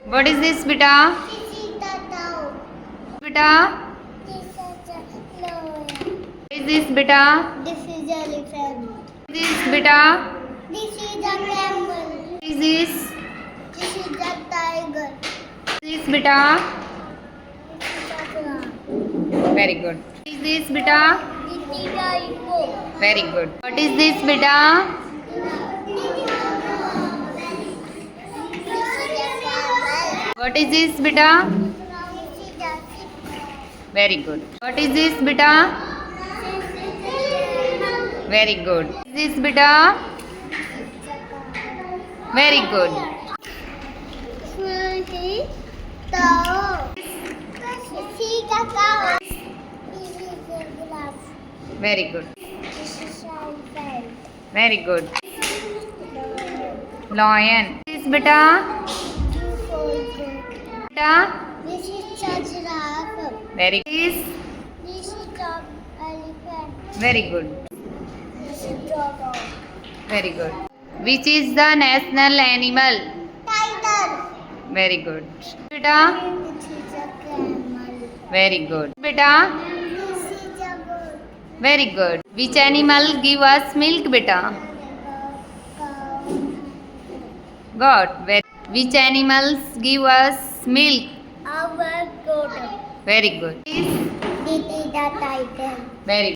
What is this, beta? This is the cow. Beta? This is the lion. What is this, beta? This is the elephant. What is this, beta? This is the camel. What is this? This is the tiger. What is this, beta? This is the giraffe. Very good. What is this, beta? This is the hippo. Very good. What is this, beta? What is this, beta? Very good. What is this, beta? Very good. What is this, beta? Very good. Very good. Very good. Lion. This is beta? Beta? This is the giraffe. Very good. This is the elephant. Very good. This is the dog. Very good. Which is the national animal? Tiger. Very good. Beta? This is the camel. Very good. Beta? This is the bird. Very good. Which animal give us milk, beta? Cow. God. Which animals give us milk? Our goat. Very good. This is the tiger. Very